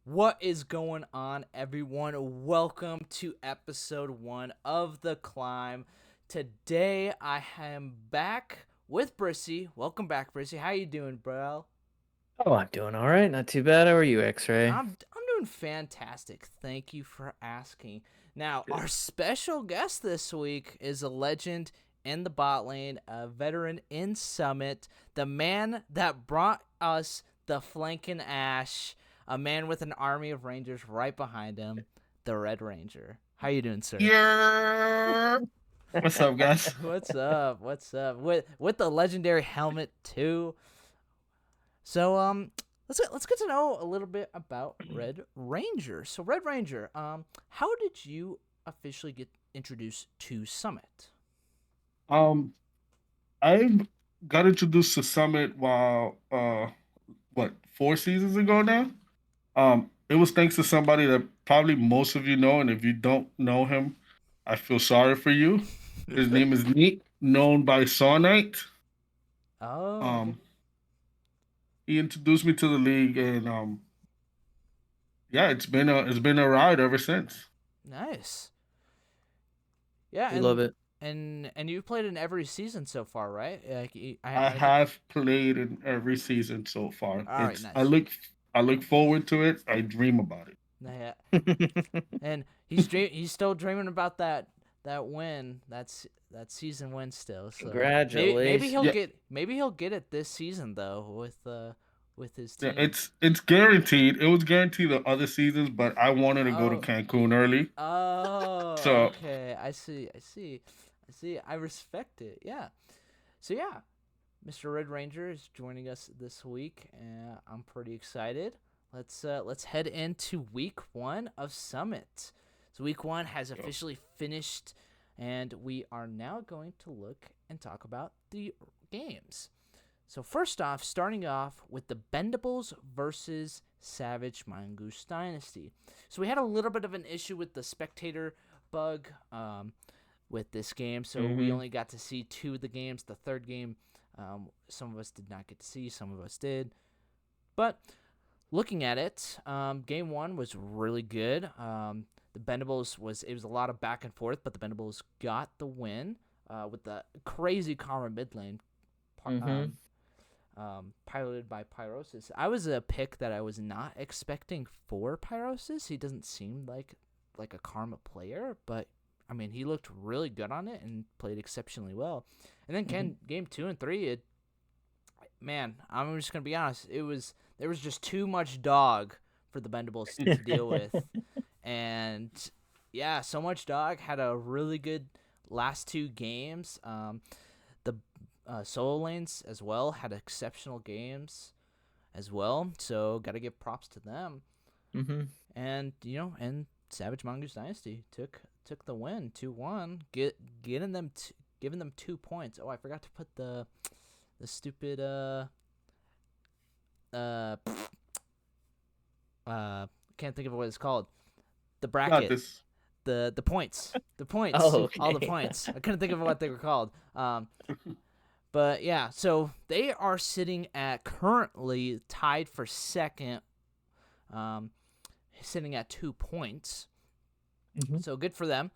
What is going on, everyone? Welcome to episode 1 of The Climb. Today, I am back with Bhrisy. Welcome back, Bhrisy. How you doing, bro? Oh, I'm doing all right. Not too bad. How are you, X-Ray? I'm doing fantastic. Thank you for asking. Now, Good. our special guest this week is a legend in the bot lane, a veteran in Summit, the man that brought us the flanking Ash, a man with an army of rangers right behind him, the Red Ranger. How you doing, sir? Yeah. What's up, guys? What's up? What's up? With the legendary helmet too. So let's get to know a little bit about Red Ranger. So Red Ranger, how did you officially get introduced to Summit? Um, I got introduced to Summit while what 4 seasons ago now. It was thanks to somebody that probably most of you know, and if you don't know him, I feel sorry for you. His name is Neat, known by Saw Knight. Oh, okay. Um, he introduced me to the league, and yeah, it's been a ride ever since. Nice. Yeah, We love it. and you've played in every season so far, right? Like I I think. have played in every season so far. All right, It's I nice. look I look forward to it. I dream about it. Yeah, and he's still dreaming about that win. That season win still. So maybe Congratulations. he'll Yeah, get it this season though with his yeah, team. it's guaranteed. It was guaranteed the other seasons, but I wanted to go to Oh. Cancun early. Oh, So okay. I see. I respect it. Yeah. So yeah, Mr. Red Ranger is joining us this week, and I'm pretty excited. Let's head into week 1 of Summit. So week 1 has officially finished, and we are now going to look and talk about the games. So first off, starting off with the Bendables versus Savage Mongoose Dynasty. So we had a little bit of an issue with the spectator bug with this game, so we Mm-hmm. only got to see 2 of the games. The third game, some of us did not get to see, some of us did. But looking at it, game 1 was really good. The Bendables was a lot of back and forth, but the Bendables got the win with the crazy Karma mid lane. Mm-hmm. Piloted by Pyrosis. I was a pick that I was not expecting for Pyrosis. He doesn't seem like a Karma player, but I mean he looked really good on it and played exceptionally well. And then Mm-hmm. game 2 and 3, man, I'm just gonna be honest. There was just too much dog for the Bendables to deal with, and yeah, so much dog. Had a really good last 2 games. The solo lanes as well had exceptional games as well. So gotta give props to them. Mm-hmm. And and Savage Mongoose Dynasty took the win 2-1, getting them giving them 2 points. Oh, I forgot to put the stupid uh can't think of what it's called. The got bracket, this. the points, Oh, all the okay. points. I couldn't think of what they were called. But yeah, so they are sitting at currently tied for second, um, sitting at 2 points. Mm-hmm. So good for them.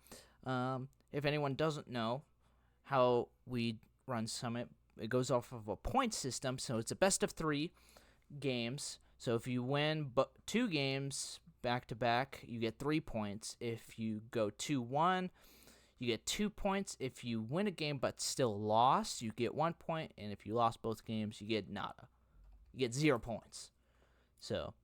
If anyone doesn't know how we run Summit, it goes off of a point system. So it's a best of 3 games. So if you win 2 games back to back, you get 3 points. If you go 2-1, you get 2 points. If you win a game but still lost, you get 1 point. And if you lost both games, you get nada. You get 0 points. So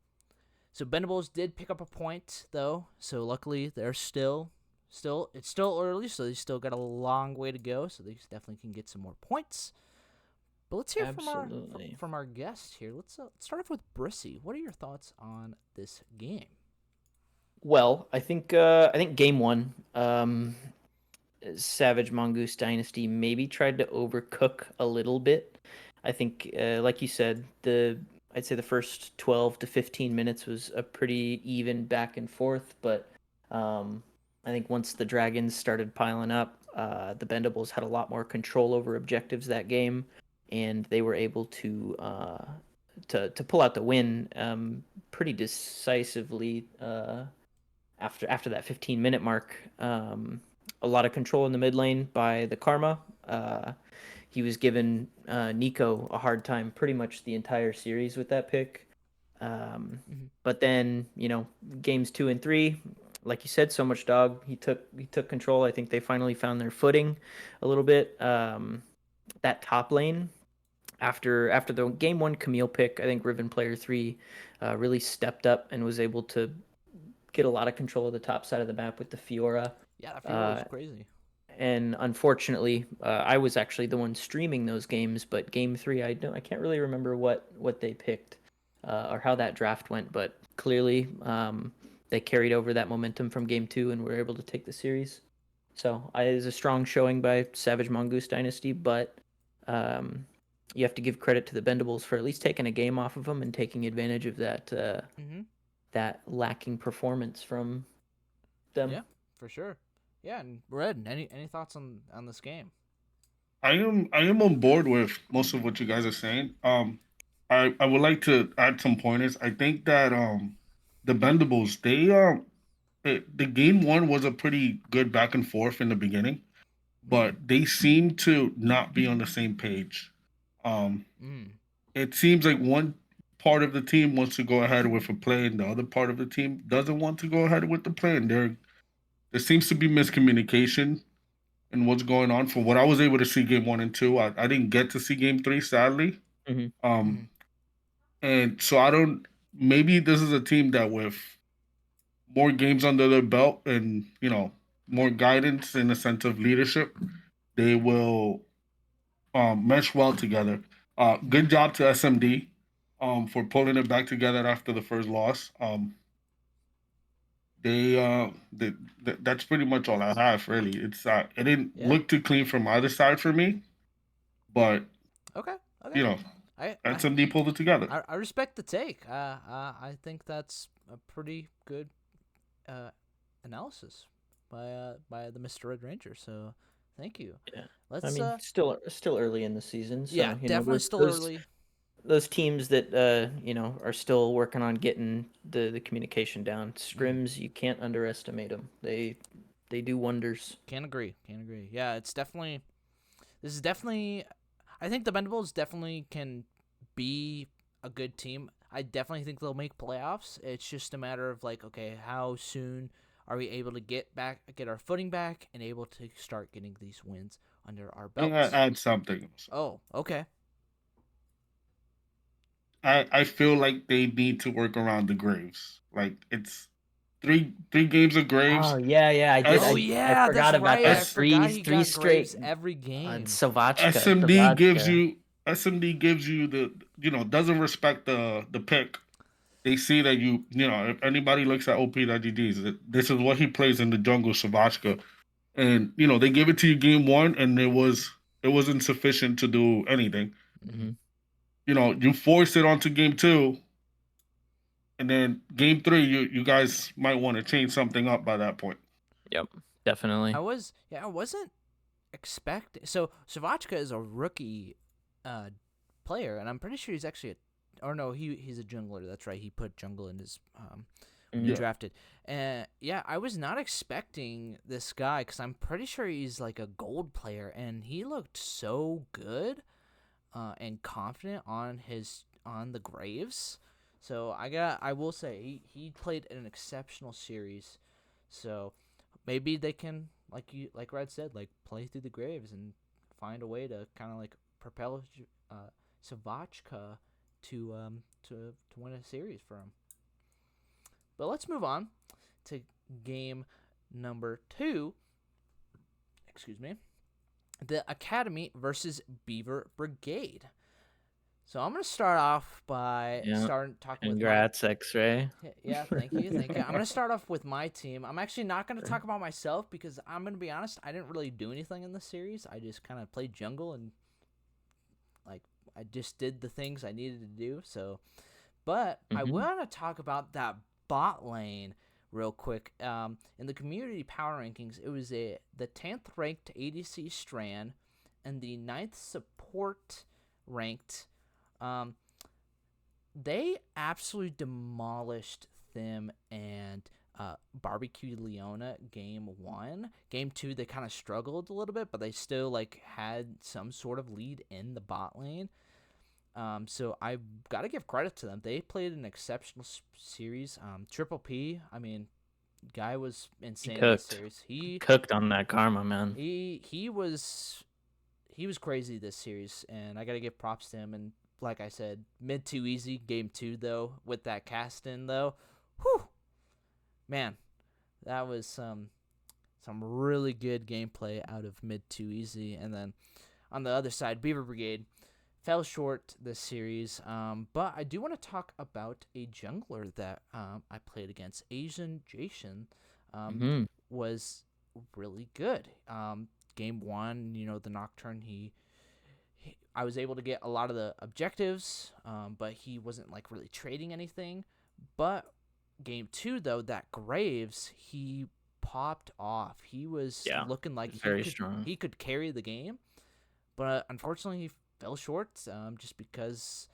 Bendables did pick up a point though. So luckily they're still it's still early, so they still got a long way to go. So they definitely can get some more points. But let's hear Absolutely. from our guest here. Let's start off with Bhrisy. What are your thoughts on this game? Well, I think game one, Savage Mongoose Dynasty maybe tried to overcook a little bit. I think, like you said, I'd say the first 12 to 15 minutes was a pretty even back and forth, but I think once the dragons started piling up, the Bendables had a lot more control over objectives that game, and they were able to pull out the win pretty decisively after that 15-minute mark. A lot of control in the mid lane by the Karma. He was giving Nico a hard time pretty much the entire series with that pick. But then, games 2 and 3, like you said, so much dog. He took control. I think they finally found their footing a little bit. That top lane, after the game 1 Camille pick, I think Riven Player 3 really stepped up and was able to get a lot of control of the top side of the map with the Fiora. Yeah, that Fiora was crazy. And unfortunately, I was actually the one streaming those games. But game 3, I can't really remember what they picked or how that draft went. But clearly, they carried over that momentum from game 2 and were able to take the series. So it is a strong showing by Savage Mongoose Dynasty, but you have to give credit to the Bendables for at least taking a game off of them and taking advantage of that that lacking performance from them. Yeah, for sure. Yeah, and Red, any thoughts on this game? I am on board with most of what you guys are saying. I would like to add some pointers. I think that the Bendables, the game 1 was a pretty good back and forth in the beginning, but they seem to not be on the same page. It seems like one part of the team wants to go ahead with a play and the other part of the team doesn't want to go ahead with the play, and there seems to be miscommunication in what's going on. From what I was able to see game 1 and 2, I didn't get to see game 3, sadly. And so maybe this is a team that with more games under their belt and, more guidance in the sense of leadership, they will mesh well together. Good job to SMD for pulling it back together after the first loss. That's pretty much all I have, really. It didn't look too clean from either side for me, but okay. SMD pulled it together. I respect the take. I think that's a pretty good analysis by the Mr. Red Ranger. So thank you. Yeah. Let's. Still early in the season. So, yeah, definitely still early. Those teams that are still working on getting the communication down. Scrims, you can't underestimate them. They do wonders. Can't agree. Yeah, this is definitely. I think the Bendables definitely can be a good team. I definitely think they'll make playoffs. It's just a matter of okay, how soon are we able to get our footing back, and able to start getting these wins under our belts? I'm gonna add something. Oh, okay. I feel like they need to work around the Graves. It's three games of Graves. Oh yeah, I did. I forgot about that. Three straight every game. Savachka. SMD gives you the doesn't respect the pick. They see that if anybody looks at OP.GGs, this is what he plays in the jungle, Savachka, and they gave it to you game 1, and it wasn't sufficient to do anything. You force it onto game 2, and then game 3, you guys might want to change something up by that point. Yep, definitely. I wasn't expecting. So Savachka is a rookie player, and I'm pretty sure he's actually he's a jungler. That's right. He put jungle in his when he drafted. And I was not expecting this guy because I'm pretty sure he's like a gold player, and he looked so good and confident on the Graves. So I will say he played an exceptional series. So maybe they can like Red said, play through the Graves and find a way to kind of propel Savachka to win a series for him. But let's move on to game number 2. Excuse me. The Academy versus Beaver Brigade. So I'm going to start off by talking Congrats, XRAY. Yeah, thank you. I'm going to start off with my team. I'm actually not going to talk about myself because I'm going to be honest, I didn't really do anything in the series. I just kind of played jungle and I just did the things I needed to do. So, but I want to talk about that bot lane real quick. In the community power rankings, it was the 10th ranked ADC Strand and the 9th support ranked they absolutely demolished them and Barbecue Leona game 1. Game 2 they kind of struggled a little bit, but they still like had some sort of lead in the bot lane. So I got to give credit to them. They played an exceptional series. Triple P, I mean, guy was insane in this series. He cooked on that karma, man. He was crazy this series, and I got to give props to him. And like I said, mid too easy. Game 2 though, with that cast in though, whew, man, that was some really good gameplay out of mid too easy. And then on the other side, Beaver Brigade fell short this series. But I do want to talk about a jungler that I played against. Asian Jason was really good. Game 1, the Nocturne, I was able to get a lot of the objectives, but he wasn't like really trading anything. But game 2 though, that Graves, he popped off. He was looking like he could carry the game, but unfortunately he fell short, just because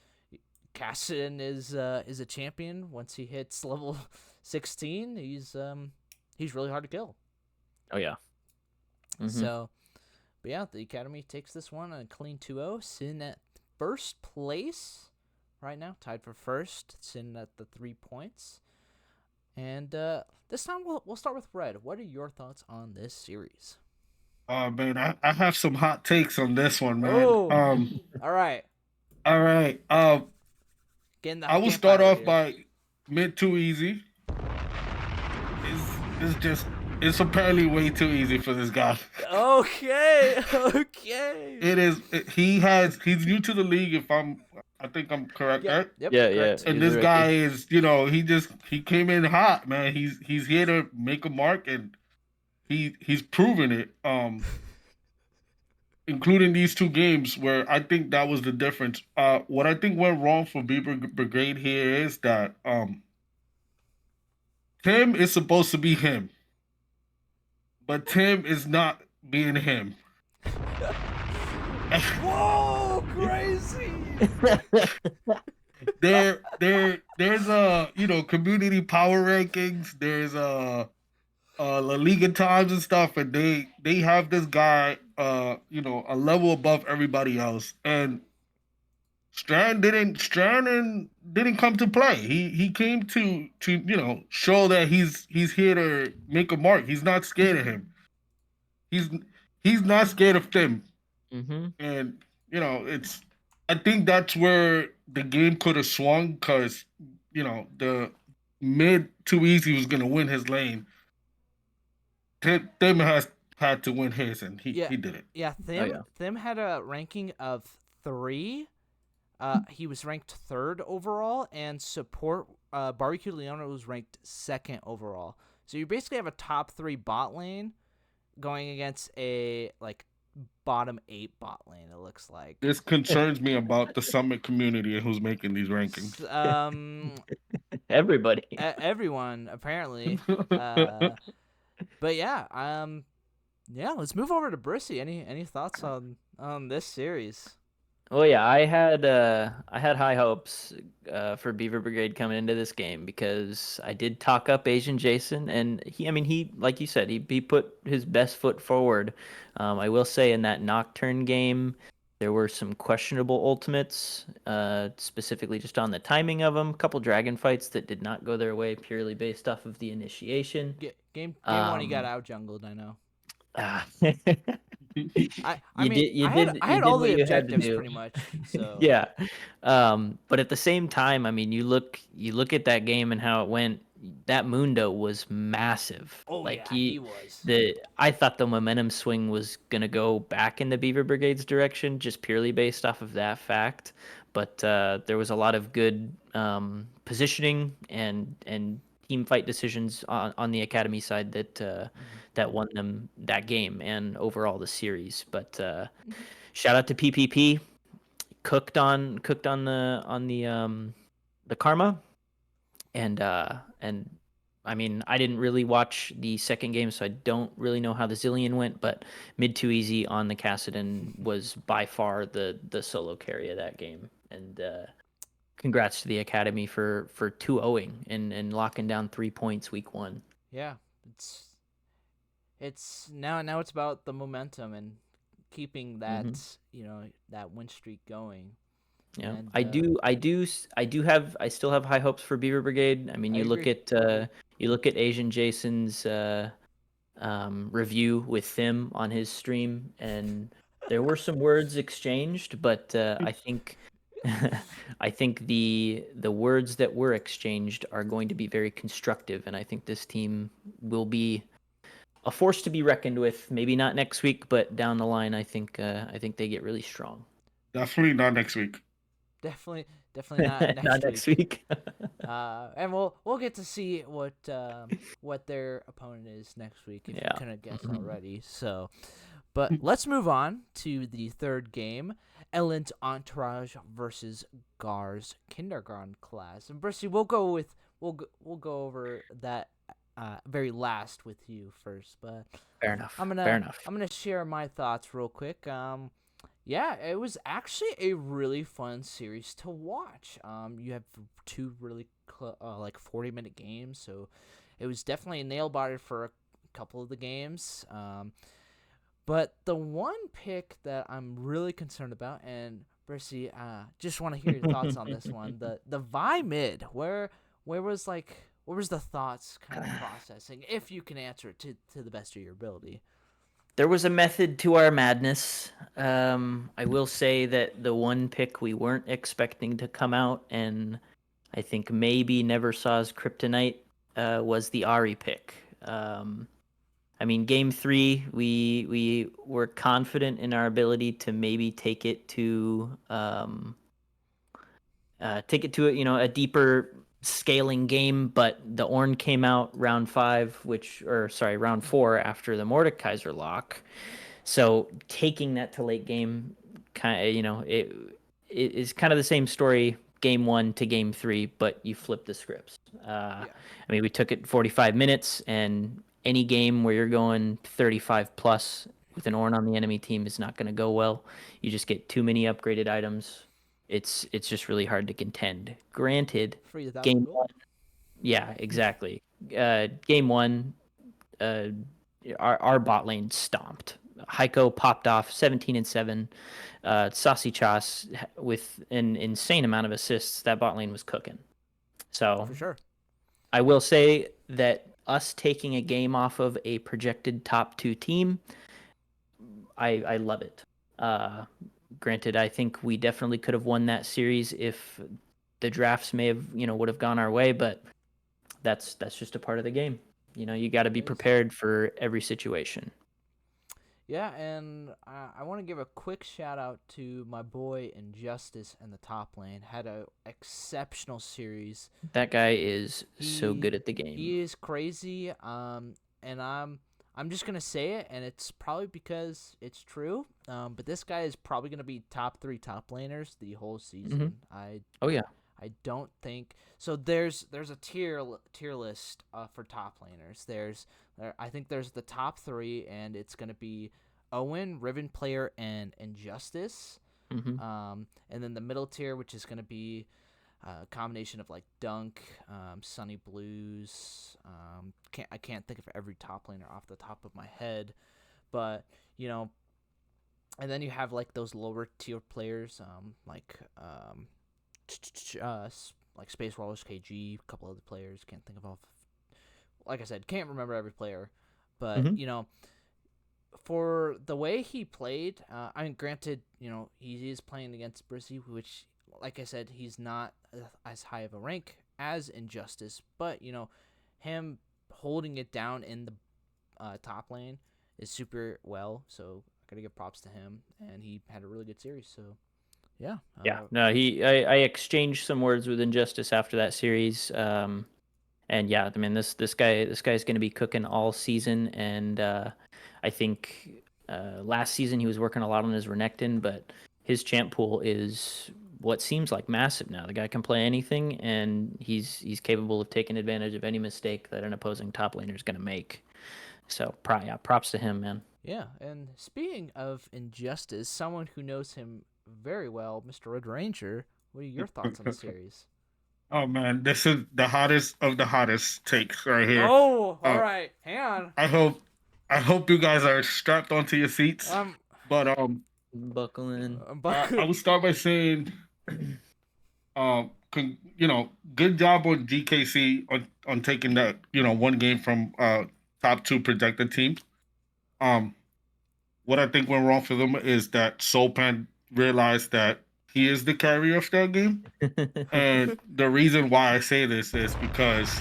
Cassian is a champion. Once he hits level 16, he's really hard to kill. Oh yeah. So, but yeah, the Academy takes this one on a clean 2-0, sitting at first place right now, tied for first, sitting at the 3 points. And this time we'll start with Red. What are your thoughts on this series? Oh man, I have some hot takes on this one, man. Oh, all right. I will start off by mid too easy. It's apparently way too easy for this guy. Okay. It is. He's new to the league. I think I'm correct, right? Yep, yeah. correct. And this guy is, he came in hot, man. He's here to make a mark, and he's proven it. Including these 2 games where I think that was the difference. What I think went wrong for Beaver Brigade here is that Tim is supposed to be him, but Tim is not being him. Whoa, crazy! There's community power rankings. There's La Liga times and stuff, and they have this guy a level above everybody else. And Strand didn't come to play. He came to show that he's here to make a mark. He's not scared of him. He's not scared of Tim. And I think that's where the game could have swung, because the mid too easy was gonna win his lane. Tim has had to win his, and he did it. Yeah, Tim had a ranking of 3. He was ranked 3rd overall, and support Barbecue Leona was ranked 2nd overall. So you basically have a top 3 bot lane going against a bottom 8 bot lane. It looks like this concerns me about the Summit community and who's making these rankings. Everybody, everyone apparently. But yeah, let's move over to Bhrisy. Any thoughts on this series? Well, yeah, I had high hopes for Beaver Brigade coming into this game, because I did talk up Asian Jason, and he like you said, he put his best foot forward. I will say in that Nocturne game, there were some questionable ultimates, specifically just on the timing of them. A couple dragon fights that did not go their way purely based off of the initiation. Game 1, he got out jungled. I know. I had all the objectives pretty much. So yeah, but at the same time, you look at that game and how it went. That Mundo was massive. Oh, he was. I thought the momentum swing was gonna go back in the Beaver Brigade's direction, just purely based off of that fact. But there was a lot of good positioning and team fight decisions on the Academy side that won them that game and overall the series. But shout out to PPP, cooked on the karma, and I didn't really watch the second game, so I don't really know how the Zillion went, but mid too easy on the Cassidon was by far the solo carry of that game. And congrats to the academy for 2-0ing and locking down 3 points week 1. Yeah, it's now it's about the momentum and keeping that that win streak going. Yeah, And I still have high hopes for Beaver Brigade. I mean, I you look agree. at Asian Jason's review with them on his stream, and there were some words exchanged, but I think I think the words that were exchanged are going to be very constructive, and I think this team will be a force to be reckoned with. Maybe not next week, but down the line, I think they get really strong. Definitely not next week. Definitely not next Not week. next week. And we'll get to see what their opponent is next week if you couldn't guess already. So, but let's move on to the third game: Elend's Entourage versus Gawr's kindergarten class. And Bhrisy, we'll go over that very last with you first. But Fair enough. I'm gonna share my thoughts real quick. Yeah, it was actually a really fun series to watch. You have two really 40-minute games, so it was definitely a nail biter for a couple of the games. But the one pick that I'm really concerned about, and Bhrisy, just want to hear your thoughts on this one. The Vi mid, where was what was the thoughts kind of processing, if you can answer it to the best of your ability. There was a method to our madness. I will say that the one pick we weren't expecting to come out, and I think maybe never saw as kryptonite, was the Ari pick. I mean, game 3, we were confident in our ability to maybe take it to a deeper scaling game, but the Ornn came out round 4 after the Mordekaiser lock. So taking that to late game, it is kind of the same story game 1 to game 3, but you flip the scripts. I mean, we took it 45 minutes, and any game where you're going 35 plus with an Ornn on the enemy team is not going to go well. You just get too many upgraded items. It's just really hard to contend. Granted, game 1, yeah, exactly. Game 1, our bot lane stomped. Heiko popped off 17-7. Saucy Chas with an insane amount of assists. That bot lane was cooking. So For sure. I will say that us taking a game off of a projected top 2 team, I love it. Granted, I think we definitely could have won that series if the drafts would have gone our way, but that's just a part of the game. You got to be prepared for every situation. Yeah, and I want to give a quick shout out to my boy Injustice in the top lane. Had an exceptional series. That guy is so good at the game. He is crazy. And I'm just gonna say it, and it's probably because it's true. But this guy is probably gonna be top 3 top laners the whole season. Oh yeah. I don't think so. There's a tier list for top laners. I think there's the top 3, and it's gonna be Owen, Riven Player, and Injustice. And then the middle tier, which is gonna be a combination of like Dunk, Sunny Blues. I can't think of every top laner off the top of my head, but and then you have like those lower tier players, like Space Rollers, KG, a couple other players. Can't think of all. Like I said, can't remember every player, but for the way he played, I mean, granted, he is playing against Bhrisy, which, like I said, he's not as high of a rank as Injustice, but him holding it down in the top lane is super well. So I gotta give props to him, and he had a really good series. So yeah. No, I exchanged some words with Injustice after that series. And yeah, I mean, this guy's going to be cooking all season, and I think last season he was working a lot on his Renekton, but his champ pool is what seems like massive now. The guy can play anything, and he's capable of taking advantage of any mistake that an opposing top laner is going to make. So props to him, man. Yeah, and speaking of Injustice, someone who knows him very well, Mr. R3DRANGER, What are your thoughts on the series? Oh man, this is the hottest of the hottest takes right here. Oh, all Uh, right. Hang on. I hope you guys are strapped onto your seats. Um, But Buckle in. I will start by saying, good job on GKC on taking that one game from top two projected teams. Um, what I think went wrong for them is that Sopan realized that he is the carrier of that game. And the reason why I say this is because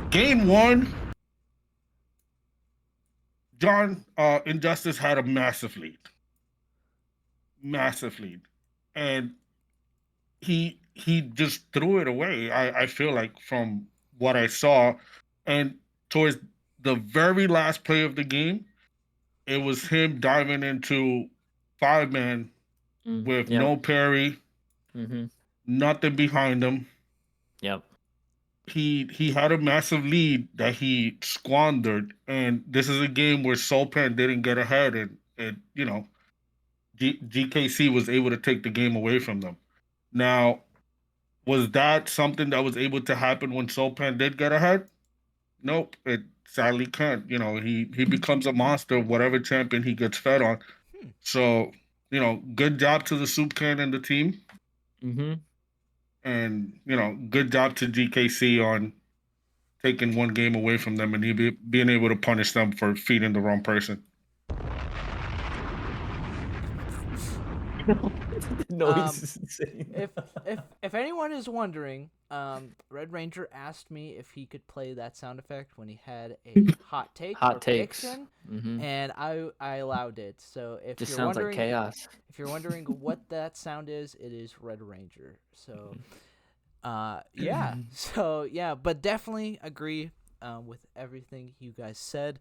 game one, John Injustice had a massive lead, and he just threw it away. I feel like from what I saw, and towards the very last play of the game, it was him diving into 5-man with no parry, nothing behind him. Yep. He had a massive lead that he squandered, and this is a game where Sopan didn't get ahead, and GKC was able to take the game away from them. Now, was that something that was able to happen when Sopan did get ahead? Nope, it sadly can't. He becomes a monster, whatever champion he gets fed on. So, good job to the soup can and the team. And, good job to GKC on taking one game away from them and being able to punish them for feeding the wrong person. The noise is insane. If anyone is wondering, Red Ranger asked me if he could play that sound effect when he had a hot take Hot takes. prediction, and I allowed it. So if Just you're sounds wondering, like chaos. if you're wondering what that sound is, it is Red Ranger. So, yeah. So yeah, but definitely agree with everything you guys said.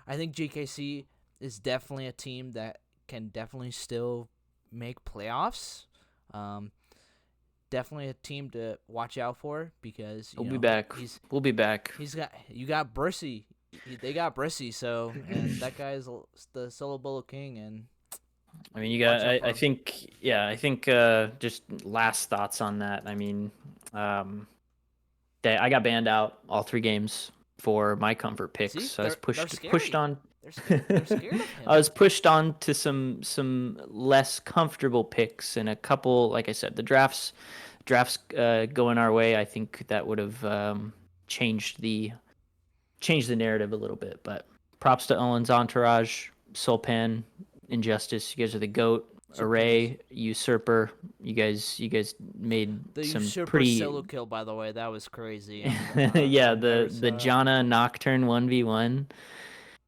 I think GKC is definitely a team that can definitely still make playoffs. Definitely a team to watch out for because We'll be back. We'll be back. You got Bhrisy. They got Bhrisy, so and that guy is the solo bullet king. And I mean, you got. I think just last thoughts on that. I mean, I got banned out all 3 games for my comfort picks. See, so I was they're pushed on. They're scared of him. I was pushed on to some less comfortable picks and a couple. Like I said, the drafts going our way. I think that would have changed the narrative a little bit. But props to Elend's Entourage, Soulpan, Injustice. You guys are the GOAT. XRAY, Usurper. You guys made the some Usurper pretty solo kill, by the way. That was crazy. yeah, the Janna Nocturne 1v1.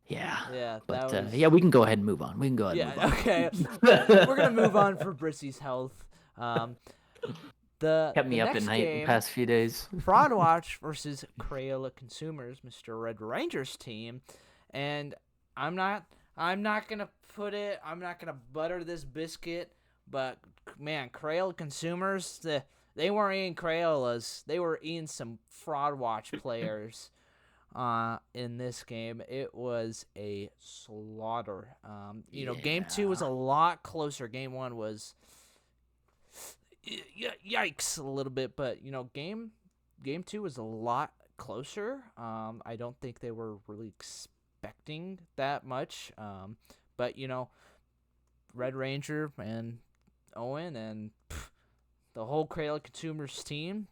Yeah, but that was... we can go ahead and move on. Okay. We're gonna move on for Bhrisy's health. Kept me up at night game, the past few days. Fraud Watch versus Crayola Consumers, Mr. Red Ranger's team, and I'm not gonna butter this biscuit, but man, Crayola Consumers, they weren't eating Crayolas, they were eating some Fraud Watch players. In this game, it was a slaughter. Game 2 was a lot closer. Game 1 was yikes a little bit, but game 2 was a lot closer. I don't think they were really expecting that much. But Red Ranger and Owen and the whole Crayola Consumers team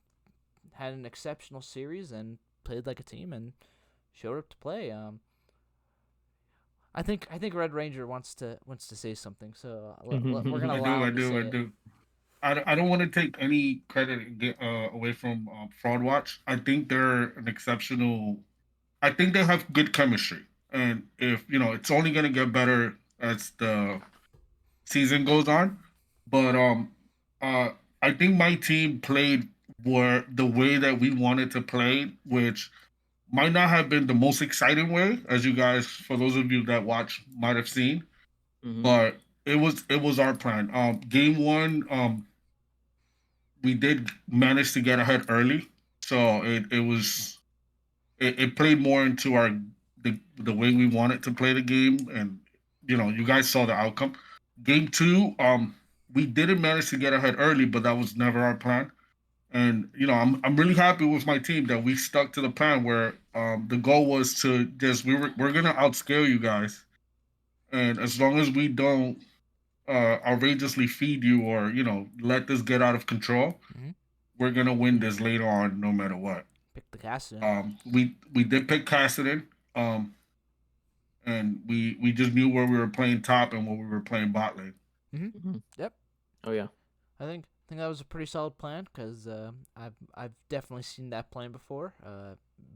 had an exceptional series and played like a team and showed up to play. I think Red Ranger wants to say something, so we're gonna allow him to say it. I don't want to take any credit away from Fraud Watch. I think they're an exceptional. I think they have good chemistry, and if it's only gonna get better as the season goes on. But I think my team played the way that we wanted to play, which might not have been the most exciting way, as you guys, for those of you that watch, might have seen. But it was our plan. Game 1, we did manage to get ahead early, so it played more into the way we wanted to play the game, and you guys saw the outcome. Game 2, we didn't manage to get ahead early, but that was never our plan. And I'm really happy with my team that we stuck to the plan where the goal was to just we're gonna outscale you guys, and as long as we don't outrageously feed you or let this get out of control, Mm-hmm. we're gonna win this later on, no matter what. Pick the Cassidy. We did pick Cassidy, and we just knew where we were playing top and where we were playing bot lane. Mm-hmm. Yep. Oh yeah. I think that was a pretty solid plan because I've definitely seen that plan before.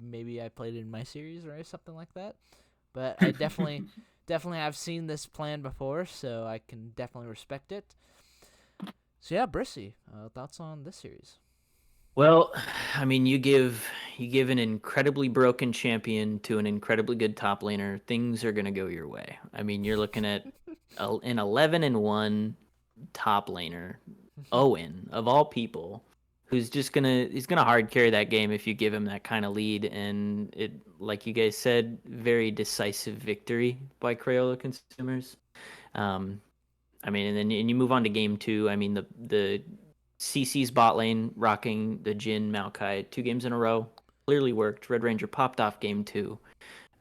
Maybe I played it in my series or something like that, but I definitely have seen this plan before, so I can definitely respect it. So yeah, Bhrisy, thoughts on this series? Well, I mean, you give an incredibly broken champion to an incredibly good top laner, things are gonna go your way. I mean, you're looking at an 11-1 top laner, Owen of all people, who's just he's gonna hard carry that game if you give him that kind of lead. And it, like you guys said, very decisive victory by Crayola consumers. I mean, and then you move on to game 2. I mean, the CC's bot lane rocking the Jhin Maokai 2 games in a row clearly worked. Red Ranger popped off game 2.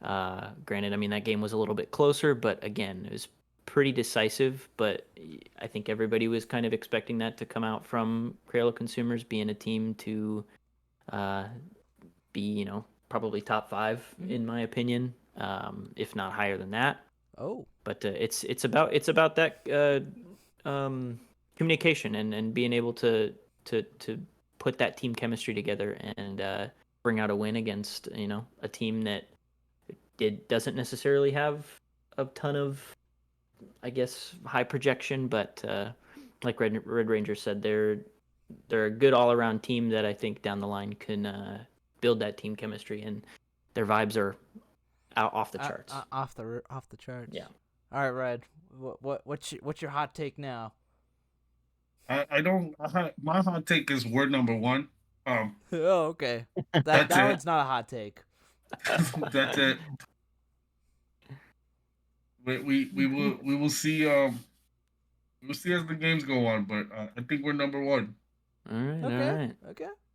Granted, I mean, that game was a little bit closer, but again, it was pretty decisive. But I think everybody was kind of expecting that to come out from Crayola consumers, being a team to be, probably top 5 in my opinion, if not higher than that. Oh, but it's about that communication and being able to put that team chemistry together and bring out a win against a team that doesn't necessarily have a ton of, I guess, high projection, but like Red Ranger said, they're a good all around team that I think down the line can build that team chemistry, and their vibes are out off the charts. Off the charts. Yeah. All right, Red. What's your hot take now? My hot take is word number 1. Oh, okay. That one's not a hot take. That's it. We will see. We'll see as the games go on, but I think we're number 1. All right. Okay. All right.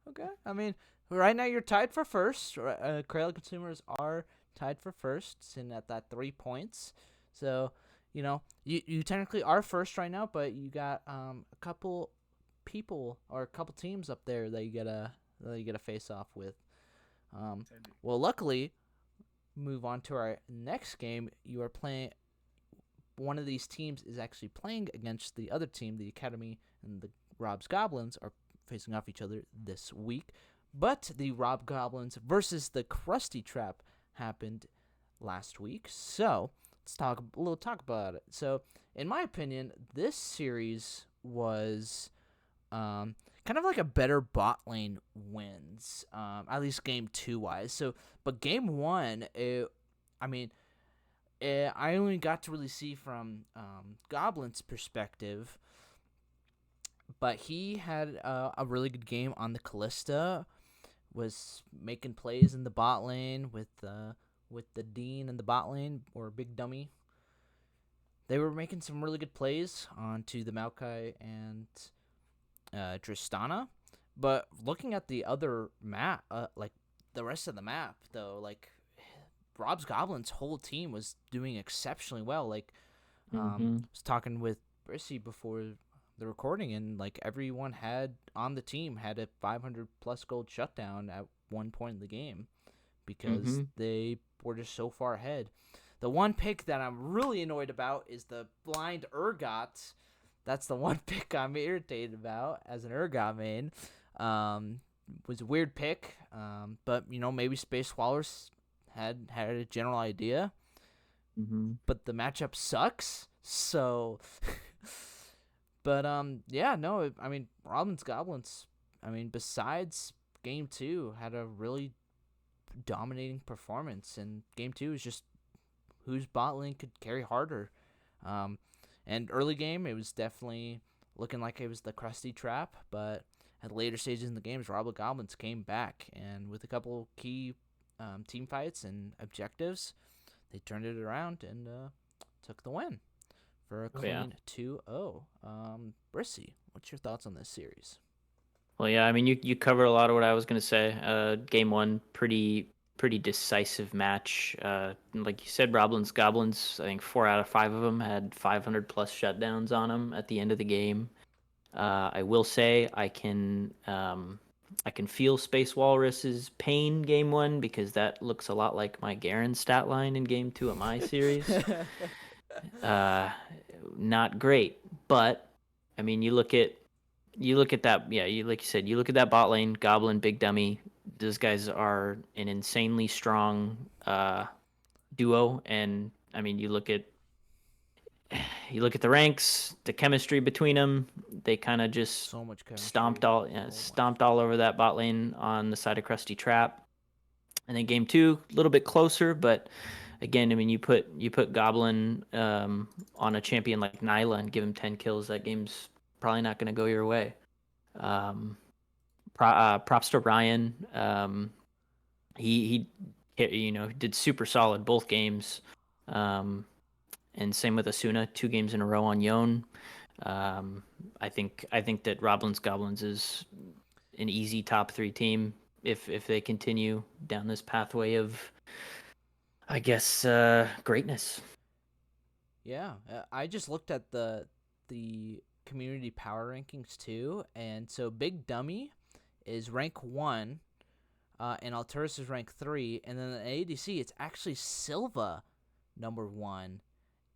Okay. I mean, right now you're tied for first. Crayola consumers are tied for first, sitting at that 3 points. So, you technically are first right now, but you got a couple people or a couple teams up there that you gotta face off with. Well, luckily, move on to our next game. You are playing. One of these teams is actually playing against the other team. The Academy and the Rob's Goblins are facing off each other this week. But the Rob Goblins versus the Krusty Trap happened last week. So let's talk about it. So, in my opinion, this series was kind of like a better bot lane wins, at least game 2 wise. So, but game 1, I only got to really see from Goblin's perspective, but he had a really good game on the Callista, was making plays in the bot lane with the Dean in the bot lane, or Big Dummy. They were making some really good plays onto the Maokai and Tristana. But looking at the other map, like the rest of the map, though, like Rob's Goblins' whole team was doing exceptionally well. Like, I was talking with Bhrisy before the recording, and like everyone on the team had a 500 plus gold shutdown at one point in the game because they were just so far ahead. The one pick that I'm really annoyed about is the blind Urgot. That's the one pick I'm irritated about as an Urgot main. Was a weird pick, but maybe Space Swallowers had a general idea. But the matchup sucks. So, but Roblin's Goblins, besides game 2, had a really dominating performance, and game 2 is just whose bot lane could carry harder. And early game, it was definitely looking like it was the Krusty Trap, but at later stages in the games, Rob Goblins came back, and with a couple key team fights and objectives, they turned it around and took the win for a Oh, yeah. clean 2-0. Bhrisy, what's your thoughts on this series? Well, yeah, I mean, you cover a lot of what I was going to say. Game one, pretty decisive match. Like you said, Roblins, Goblins, I think 4 out of 5 of them had 500 plus shutdowns on them at the end of the game. I will say I can feel Space Walrus's pain game one because that looks a lot like my Garen stat line in game 2 of my series. Not great, but I mean, you look at that. Yeah, like you said, you look at that bot lane, Goblin, Big Dummy. Those guys are an insanely strong duo, and I mean, you look at the ranks, the chemistry between them. They kind of just So much chemistry. stomped Oh my stomped all over that bot lane on the side of Krusty Trap. And then game 2, a little bit closer, but again, I mean, you put Goblin on a champion like Nyla and give him 10 kills. That game's probably not going to go your way. Props to Ryan. He did super solid both games. And same with Asuna, 2 games in a row on Yone. I think that Roblins Goblins is an easy top 3 team if they continue down this pathway of, I guess, greatness. Yeah, I just looked at the community power rankings too, and so Big Dummy is rank 1, and Alturas is rank 3, and then the ADC it's actually Silva number 1,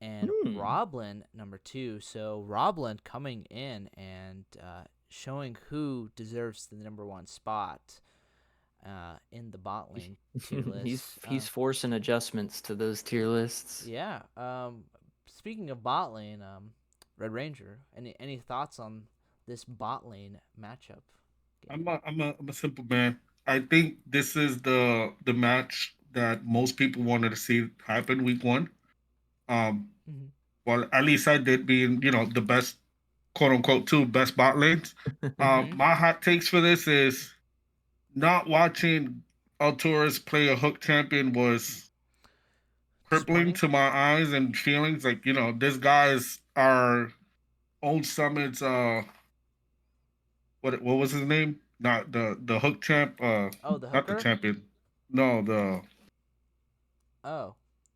and Roblin number 2. So Roblin coming in and showing who deserves the number 1 spot in the bot lane tier list. He's forcing adjustments to those tier lists. Yeah. Speaking of bot lane, Red Ranger, any thoughts on this bot lane matchup? I'm a simple man. I think this is the match that most people wanted to see happen week 1. Well, at least I did, being the best, quote unquote, 2 best bot lanes. My hot takes for this is not watching Alturas play a hook champion was crippling to my eyes and feelings. Like, this guy's our old Summit's what was his name? Not the hook champ. The not hooker? the champion. No, the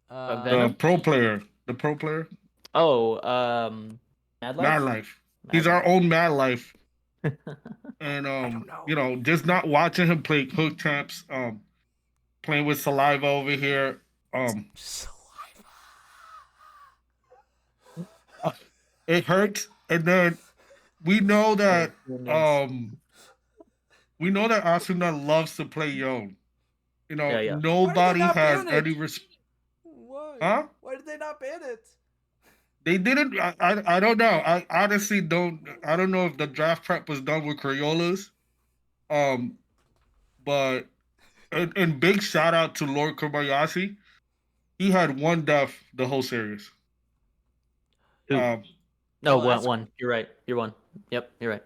Venom? pro player. The pro player. Oh, Mad Life? Mad Life. He's our own Mad Life. And just not watching him play hook champs, playing with Saliva over here. It hurts. And then we know that Asuna loves to play Yone. Nobody has any respect. Why? Huh? Why did they not ban it? They didn't. I don't know. I honestly don't. I don't know if the draft prep was done with Crayolas. But and big shout out to Lord Kobayashi. He had 1 death the whole series. No, one. You're right. You're 1. Yep, you're right.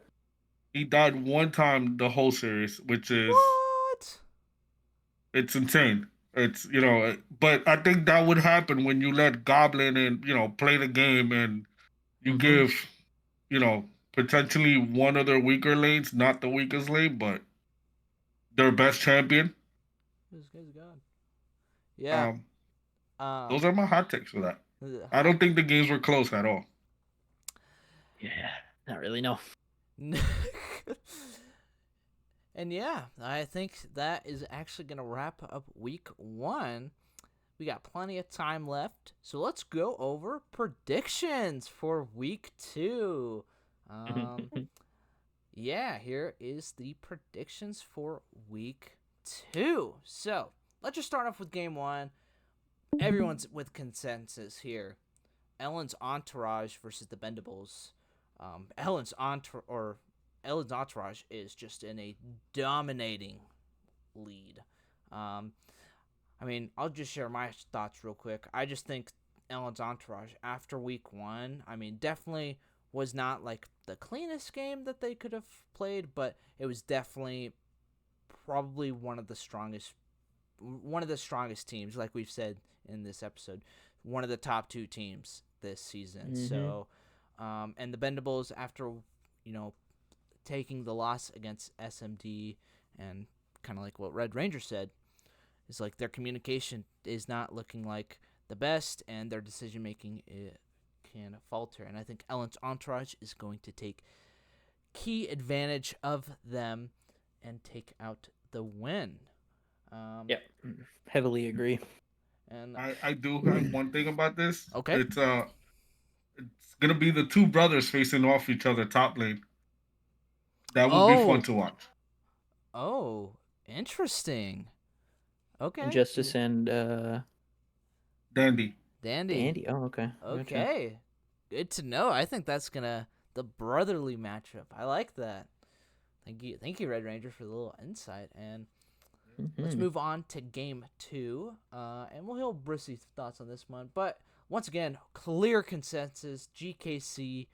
He died 1 time the whole series, which is what? It's insane. It's but I think that would happen when you let Goblin and play the game, and you give potentially one of their weaker lanes, not the weakest lane, but their best champion. This guy's gone. Yeah. Those are my hot takes for that. I don't think the games were close at all. Yeah, not really, no. And yeah, I think that is actually going to wrap up week 1. We got plenty of time left, so let's go over predictions for week 2. Yeah, here is the predictions for week 2. So let's just start off with game 1. Everyone's with consensus here. Elend's Entourage versus the Bendables. Elend's Entourage is just in a dominating lead. I mean, I'll just share my thoughts real quick. I just think Elend's Entourage, after week 1, I mean, definitely was not like the cleanest game that they could have played, but it was definitely probably one of the strongest teams, like we've said in this episode, one of the top 2 teams this season. Mhm. So, and the Bendables, after taking the loss against SMD, and kind of like what Red Ranger said, is like their communication is not looking like the best, and their decision making can falter. And I think Elend's Entourage is going to take key advantage of them and take out the win. Yep, heavily agree. And I do have one thing about this. Okay. It's gonna be the two brothers facing off each other top lane. That would be fun Oh, to watch. interesting. Okay. Injustice and Dandy. Dandy. Dandy. Oh, okay. Gotcha. Okay. Good to know. I think that's the brotherly matchup. I like that. Thank you, Red Ranger, for the little insight. And let's Mhm. move on to game 2. And we'll hear Bhrisy's thoughts on this one. But once again, clear consensus. GKC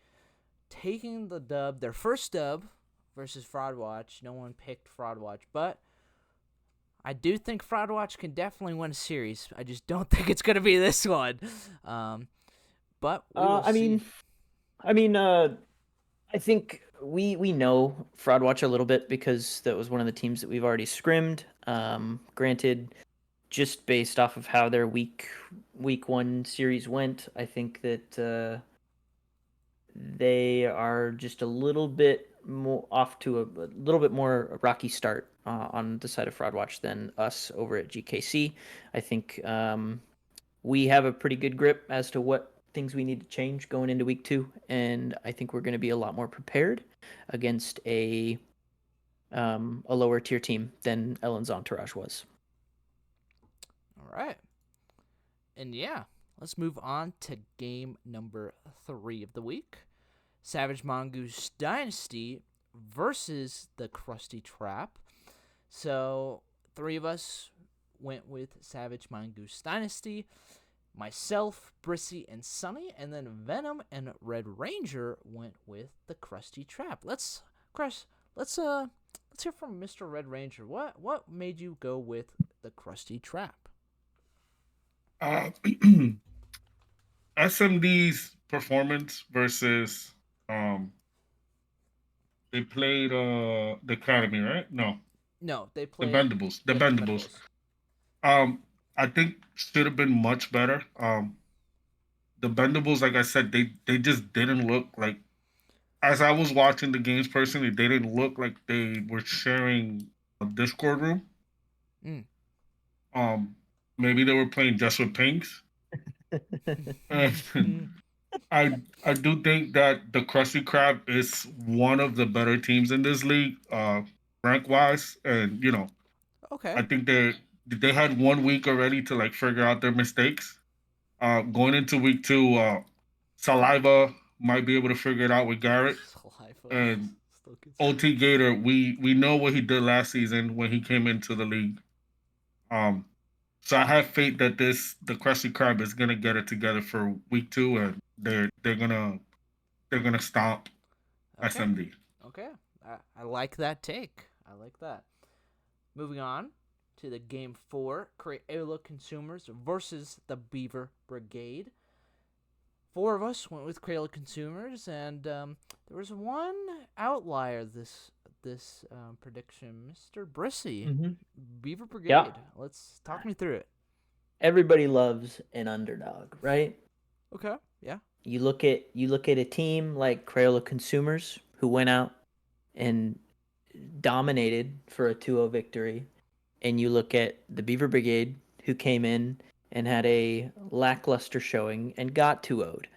taking the dub, their first dub versus Fraud Watch. No one picked Fraud Watch, but I do think Fraud Watch can definitely win a series. I just don't think it's gonna be this one. But we will see. I think we know Fraud Watch a little bit because that was one of the teams that we've already scrimmed. Granted, just based off of how their week 1 series went, I think that they are just a little bit more off to a little bit more rocky start on the side of Fraud Watch than us over at GKC. I think we have a pretty good grip as to what things we need to change going into week 2, and I think we're going to be a lot more prepared against a lower tier team than Elend's Entourage was. All right. And yeah, let's move on to game number 3 of the week. Savage Mongoose Dynasty versus the Krusty Trap. So 3 of us went with Savage Mongoose Dynasty. Myself, Bhrisy, and Sunny, and then Venom and Red Ranger went with the Krusty Trap. Let's hear from Mr. Red Ranger. What made you go with the Krusty Trap? SMD's performance versus they played the Academy, right? No, No, they the played Bendables. The Bendables. I think should have been much better. The Bendables, like I said, they just didn't look like. As I was watching the games personally, they didn't look like they were sharing a Discord room. Mm. Maybe they were playing just with pinks. And I do think that the Krusty Krab is one of the better teams in this league, rank wise, and Okay. I think they had 1 week already to like figure out their mistakes. Going into week 2, Saliva might be able to figure it out with Garrett. And OT Gator, we know what he did last season when he came into the league. So I have faith that the Krusty Krab is gonna get it together for week 2, and they're gonna stomp Okay. SMD. Okay. I like that take. I like that. Moving on to the game 4, Crayola Consumers versus the Beaver Brigade. 4 of us went with Crayola Consumers, and there was one outlier this prediction, Mr. Bhrisy. Mm-hmm. Beaver Brigade. Yeah. Let's talk me through it. Everybody loves an underdog, right? Okay. Yeah. You look at a team like Crayola Consumers who went out and dominated for a 2-0 victory, and you look at the Beaver Brigade who came in and had a lackluster showing and got 2-0'd.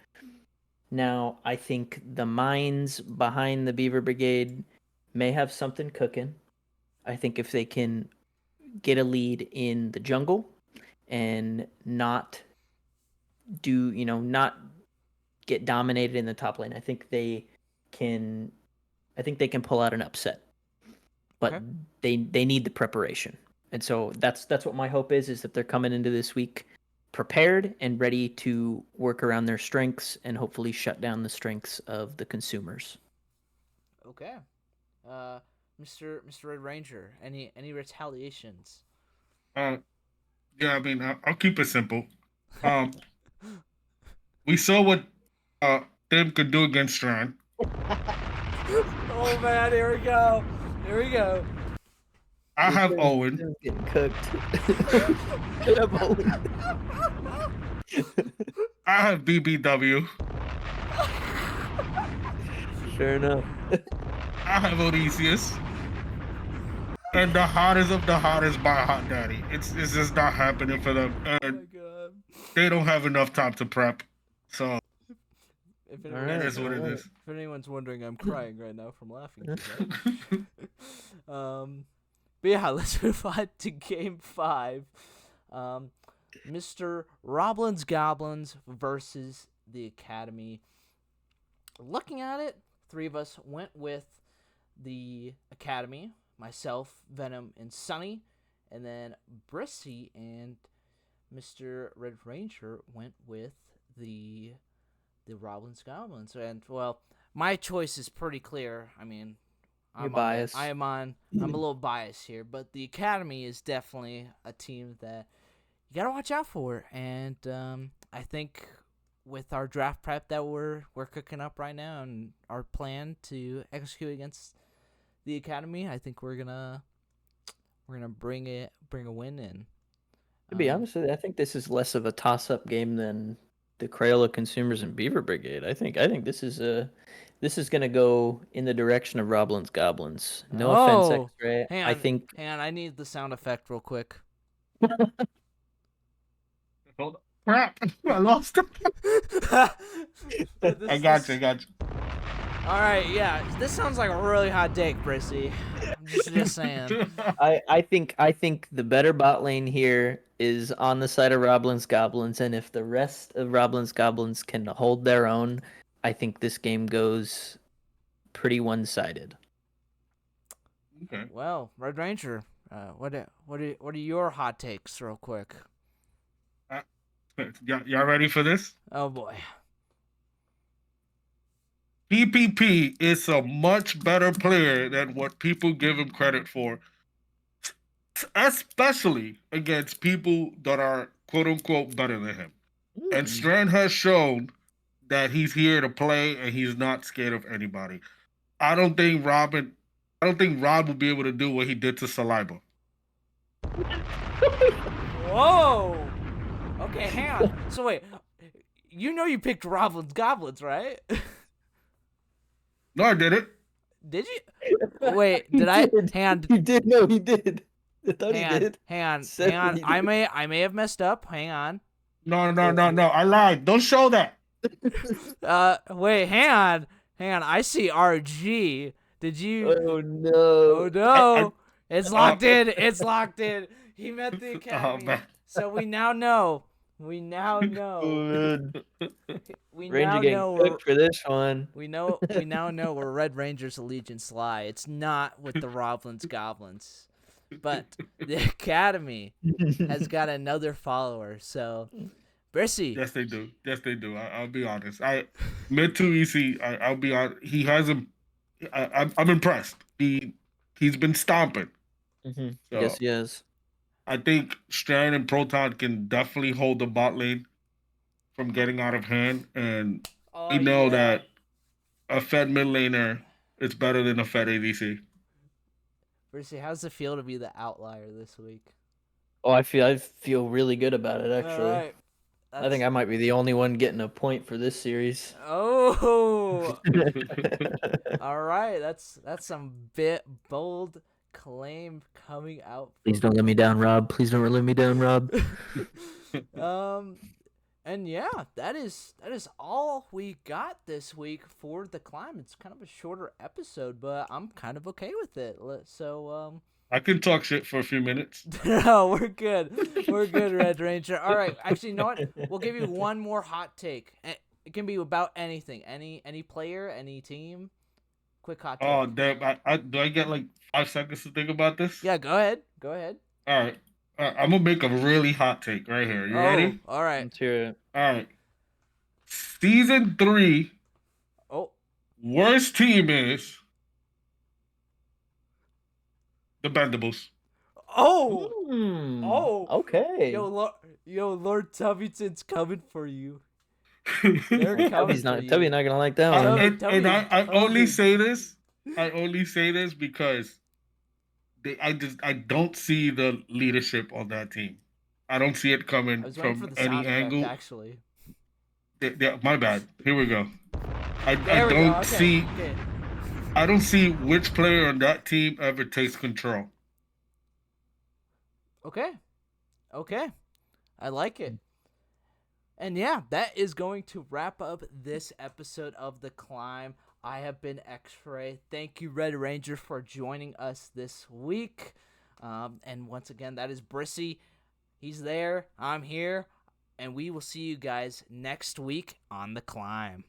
Now, I think the minds behind the Beaver Brigade may have something cooking. I think if they can get a lead in the jungle and not get dominated in the top lane, I think they can pull out an upset. But Okay. they need the preparation. And so that's what my hope is that they're coming into this week prepared and ready to work around their strengths and hopefully shut down the strengths of the consumers. Okay. Mr. Red Ranger, any retaliations? Yeah, I mean, I'll keep it simple. We saw what Tim could do against Strand. Oh man, here we go. Here we go. I have Owen. Tim's getting cooked. I have Owen. I have BBW. Sure enough. I have Odysseus. And the hottest of the hottest by Hot Daddy. It's just not happening for them. Oh my And god. they don't have enough time to prep. So If All anyone- right, that is what it alright. is. If anyone's wondering, I'm crying right now from laughing. But yeah, let's move on to game 5. Mr. Roblins Goblins versus the Academy. Looking at it, 3 of us went with the Academy. Myself, Venom, and Sunny. And then Bhrisy and Mr. Red Ranger went with the Roblins Goblins. And, well, my choice is pretty clear. I mean, You're biased. I'm a little biased here, but the Academy is definitely a team that you gotta watch out for. And I think with our draft prep that we're cooking up right now and our plan to execute against the Academy, I think we're gonna bring a win in. To be honest with you, I think this is less of a toss-up game than the Crayola Consumers and Beaver Brigade. I think this is gonna go in the direction of Roblins Goblins. No offense, XRAY. Hang I on, think hang on, I need the sound effect real quick. Hold on. Crap. I lost him. I got you. All right, yeah, this sounds like a really hot take, Bhrisy. I'm just saying. I think the better bot lane here is on the side of Roblins Goblins, and if the rest of Roblins Goblins can hold their own, I think this game goes pretty one-sided. Okay. Well, Red Ranger, what are your hot takes, real quick? Y'all ready for this? Oh boy. PPP is a much better player than what people give him credit for, especially against people that are quote unquote better than him. And Strand has shown that he's here to play and he's not scared of anybody. I don't think Rob will be able to do what he did to Saliba. Whoa. Okay, hang on. So wait, you picked Roblins Goblins, right? No, I didn't. Did you? Wait, did I? Hang on. He did. No, he did. I thought he did. Hang on. Said Hang on. he I did. may have messed up. Hang on. No. I lied. Don't show that. Wait, hang on. I see RG. Did you? Oh no! Oh no! It's locked in. It's locked in. He met the Academy. man. So we now know. We now Oh, know. man. We Ranger now getting know. cooked for this one. We now know where Red Ranger's allegiance lie. It's not with the Roblins Goblins, but the Academy has got another follower. So, Bhrisy. Yes, they do. I'll be honest. Mid 2 EC. I'll be honest. He hasn't. I'm impressed. He's been stomping. Mm-hmm. So, Yes, he is. I think Strand and Proton can definitely hold the bot lane from getting out of hand, and we know that a Fed mid laner is better than a Fed ADC. Bhrisy, how's it feel to be the outlier this week? Oh, I feel really good about it actually. All right. I think I might be the only one getting a point for this series. Oh. All right. That's some bit bold claim coming out. Please don't let me down, Rob. Please don't let me down, Rob. And yeah, that is all we got this week for the climb. It's kind of a shorter episode, but I'm kind of okay with it. So I can talk shit for a few minutes. no, we're good. We're good, Red Ranger. All right, actually, you know what? We'll give you one more hot take. It can be about anything, any player, any team. Quick hot take. Oh damn! Do I get like 5 seconds to think about this? Yeah, go ahead. All right. I'm gonna make a really hot take right here. You ready? All right. Let's hear it. All right. Season 3. Oh. Worst team is the Bendables. Oh. Mm, Oh. Okay. Yo, Lord Tubbyton's coming for you. They're coming Tubby's for not you. Tubby's not gonna like that Oh, one. and I Tubby. only say this. I only say this because I don't see the leadership on that team. I don't see it I coming was waiting for from the any sound effect, angle. actually. My bad. Here we go. I There we don't go. Okay. see. Okay. I don't see which player on that team ever takes control. Okay. Okay. I like it. And yeah, that is going to wrap up this episode of The Climb. I have been XRAY. Thank you, Red Ranger, for joining us this week. And once again, that is Bhrisy. He's there. I'm here. And we will see you guys next week on The Climb.